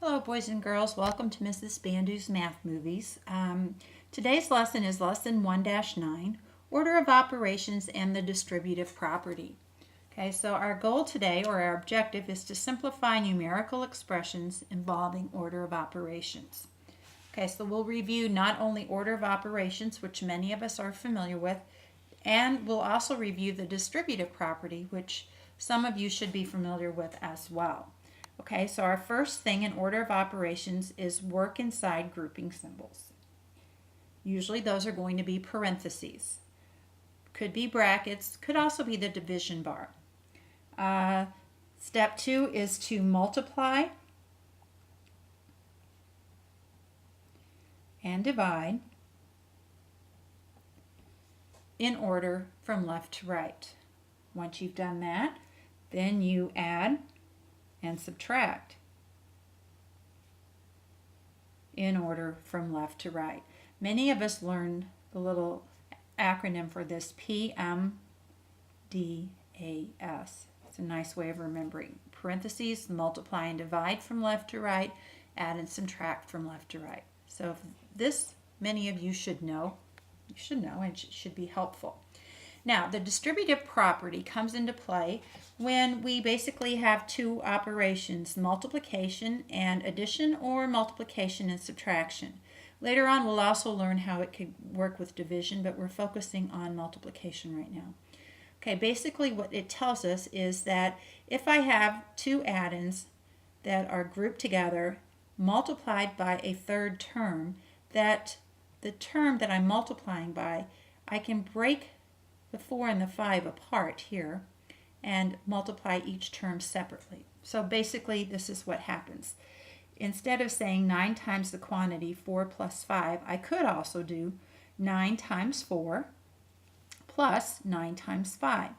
Hello boys and girls, welcome to Mrs. Bandu's Math Movies. Today's lesson is lesson 1-9, Order of Operations and the Distributive Property. Okay, so our goal today, or our objective, is to simplify numerical expressions involving order of operations. Okay, so we'll review not only order of operations, which many of us are familiar with, and we'll also review the distributive property, which some of you should be familiar with as well. Okay, so our first thing in order of operations is work inside grouping symbols. Usually those are going to be parentheses. Could be brackets, could also be the division bar. Step 2 is to multiply and divide in order from left to right. Once you've done that, then you add and subtract in order from left to right. Many of us learned the little acronym for this, PMDAS. It's a nice way of remembering. Parentheses, multiply and divide from left to right, add and subtract from left to right. So if this many of you should know, and it should be helpful. Now, the distributive property comes into play when we basically have two operations, multiplication and addition, or multiplication and subtraction. Later on, we'll also learn how it could work with division, but we're focusing on multiplication right now. Okay, basically what it tells us is that if I have two addends that are grouped together, multiplied by a third term, that the term that I'm multiplying by, I can break the 4 and the 5 apart here and multiply each term separately. So basically this is what happens. Instead of saying 9 times the quantity 4 plus 5, I could also do 9 times 4 plus 9 times 5.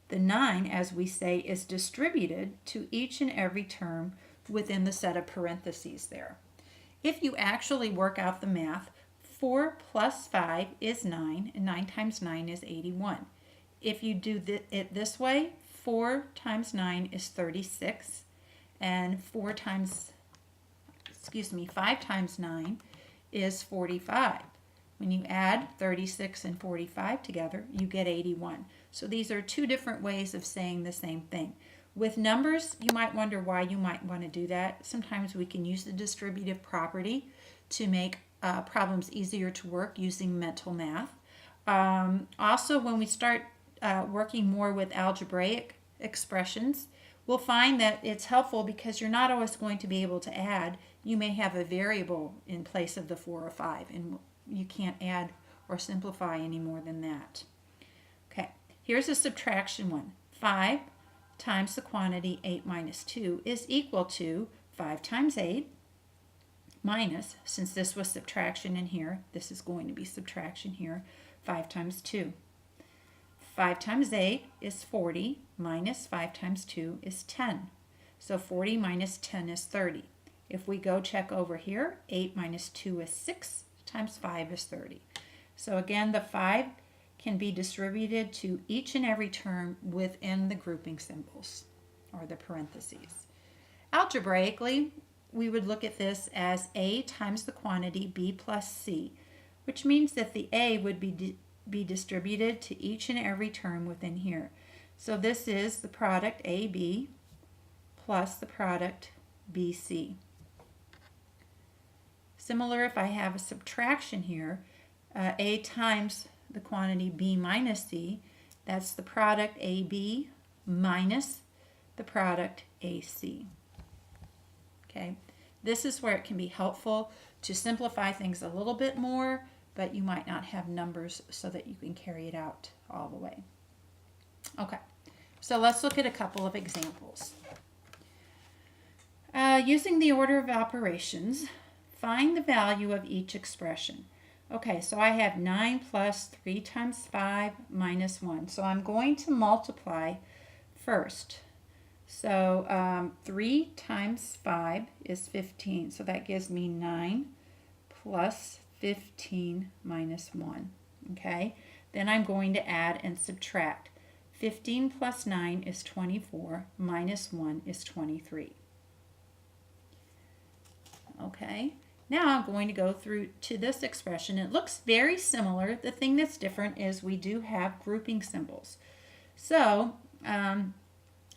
The 9, as we say, is distributed to each and every term within the set of parentheses there. If you actually work out the math, 4 plus 5 is 9, and 9 times 9 is 81. If you do it this way, 4 times 9 is 36, and 5 times 9 is 45. When you add 36 and 45 together, you get 81. So these are two different ways of saying the same thing. With numbers, you might wonder why you might want to do that. Sometimes we can use the distributive property to make problems easier to work using mental math. Also, when we start working more with algebraic expressions, we'll find that it's helpful because you're not always going to be able to add. You may have a variable in place of the 4 or 5, and you can't add or simplify any more than that. Okay, here's a subtraction one. 5 times the quantity 8 minus 2 is equal to 5 times 8 minus, since this was subtraction in here, this is going to be subtraction here, 5 times 2. 5 times 8 is 40, minus 5 times 2 is 10. So 40 minus 10 is 30. If we go check over here, 8 minus 2 is 6, times 5 is 30. So again, the 5 can be distributed to each and every term within the grouping symbols, or the parentheses. Algebraically, we would look at this as A times the quantity B plus C, which means that the A would be distributed to each and every term within here. So this is the product AB plus the product BC. Similar, if I have a subtraction here, A times the quantity B minus C, that's the product AB minus the product AC. Okay, this is where it can be helpful to simplify things a little bit more, but you might not have numbers so that you can carry it out all the way. Okay, so let's look at a couple of examples. Using the order of operations, find the value of each expression. Okay, so I have 9 plus 3 times 5 minus 1. So I'm going to multiply first. So 3 times 5 is 15. So that gives me 9 plus 15 minus 1. Okay, then I'm going to add and subtract. 15 plus 9 is 24, minus 1 is 23. Okay, now I'm going to go through to this expression. It looks very similar. The thing that's different is we do have grouping symbols. So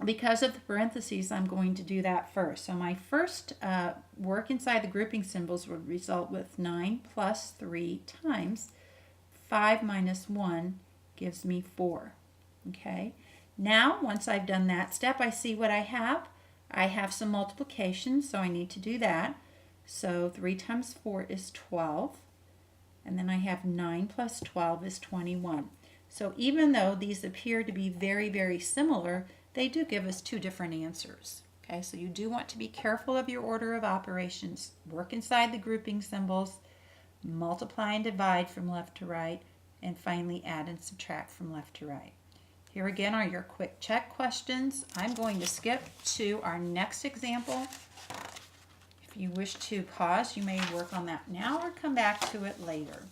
because of the parentheses, I'm going to do that first. So my first work inside the grouping symbols would result with 9 plus 3 times 5 minus 1 gives me 4. Okay, now once I've done that step, I see what I have. I have some multiplication, so I need to do that. So 3 times 4 is 12. And then I have 9 plus 12 is 21. So even though these appear to be very, very similar, they do give us two different answers. Okay, so you do want to be careful of your order of operations. Work inside the grouping symbols, multiply and divide from left to right, and finally add and subtract from left to right. Here again are your quick check questions. I'm going to skip to our next example. If you wish to pause, you may work on that now or come back to it later.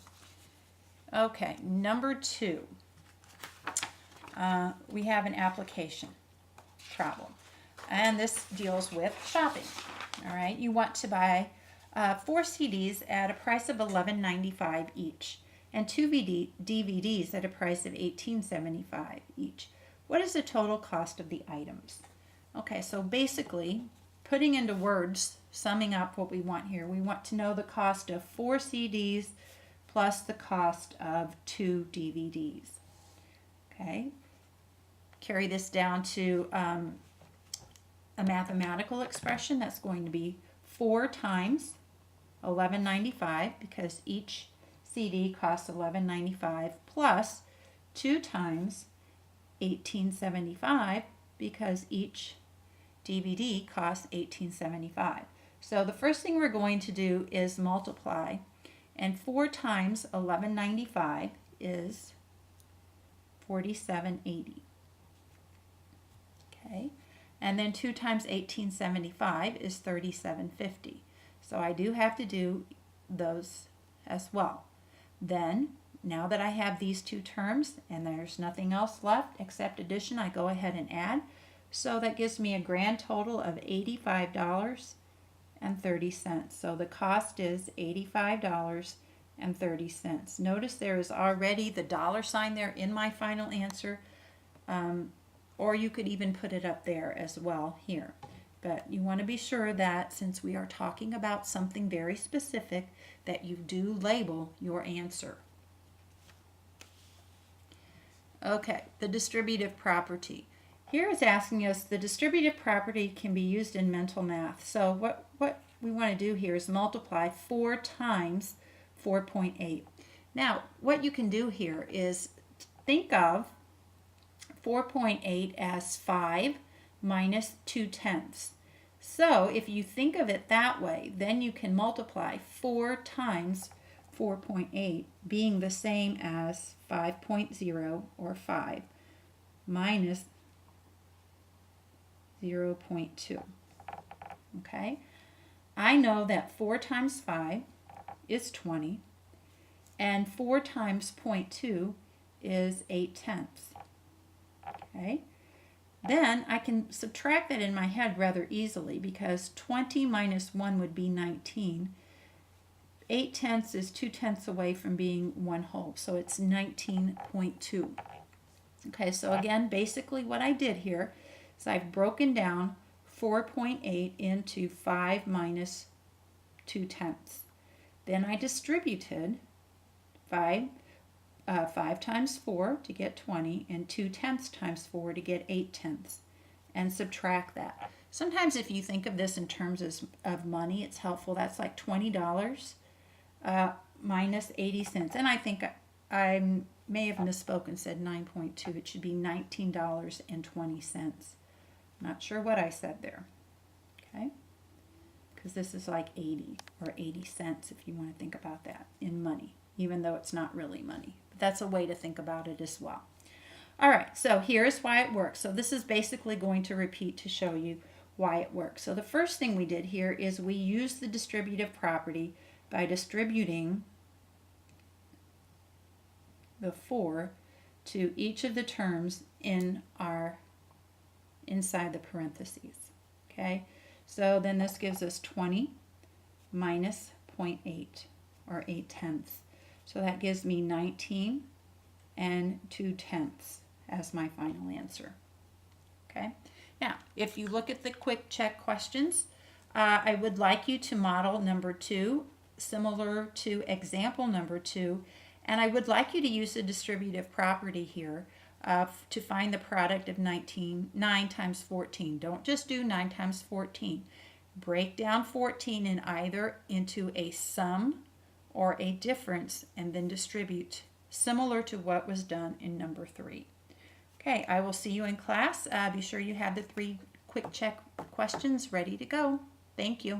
Okay, number 2. We have an application problem, and this deals with shopping. All right, you want to buy 4 CDs at a price of $11.95 each and 2 DVDs at a price of $18.75 each. What is the total cost of the items? Okay, so basically putting into words, summing up what we want here, we want to know the cost of 4 CDs plus the cost of 2 DVDs. Okay, carry this down to a mathematical expression. That's going to be 4 times $11.95 because each CD costs $11.95 plus 2 times $18.75 because each DVD costs $18.75. So the first thing we're going to do is multiply, and 4 times $11.95 is $47.80. Okay, and then 2 times $18.75 is $37.50. So I do have to do those as well. Then, now that I have these two terms and there's nothing else left except addition, I go ahead and add. So that gives me a grand total of $85.30. So the cost is $85.30. Notice there is already the dollar sign there in my final answer, or you could even put it up there as well here. But you want to be sure that since we are talking about something very specific, that you do label your answer. Okay, the distributive property. Here it's asking us the distributive property can be used in mental math. So what we want to do here is multiply 4 times 4.8. Now, what you can do here is think of 4.8 as 5 minus 2/10. So if you think of it that way, then you can multiply 4 times 4.8 being the same as 5.0 or 5 minus 0.2. Okay, I know that 4 times 5 is 20 and 4 times 0.2 is 8/10. Okay, then I can subtract that in my head rather easily because 20 minus 1 would be 19. 8/10 is 2/10 away from being 1 whole, so it's 19.2. Okay, so again, basically what I did here is I've broken down 4.8 into 5 minus 2/10. Then I distributed 5 times 4 to get 20 and 2/10 times 4 to get 8/10 and subtract that. Sometimes if you think of this in terms of money, it's helpful. That's like $20 minus 80 cents. And I think I may have misspoken and said 9.2. It should be $19.20. Not sure what I said there. Okay? Because this is like 80 or 80 cents if you want to think about that in money, even though it's not really money. But that's a way to think about it as well. All right, so here's why it works. So this is basically going to repeat to show you why it works. So the first thing we did here is we used the distributive property by distributing the 4 to each of the terms in inside the parentheses. Okay, so then this gives us 20 minus 0.8 or 8/10. So that gives me 19 and 2/10 as my final answer. Okay. Now, if you look at the quick check questions, I would like you to model number 2 similar to example number 2, and I would like you to use the distributive property here to find the product of 9 times 14. Don't just do 9 times 14. Break down 14 in either into a sum or a difference and then distribute, similar to what was done in number 3. Okay, I will see you in class. Be sure you have the 3 quick check questions ready to go. Thank you.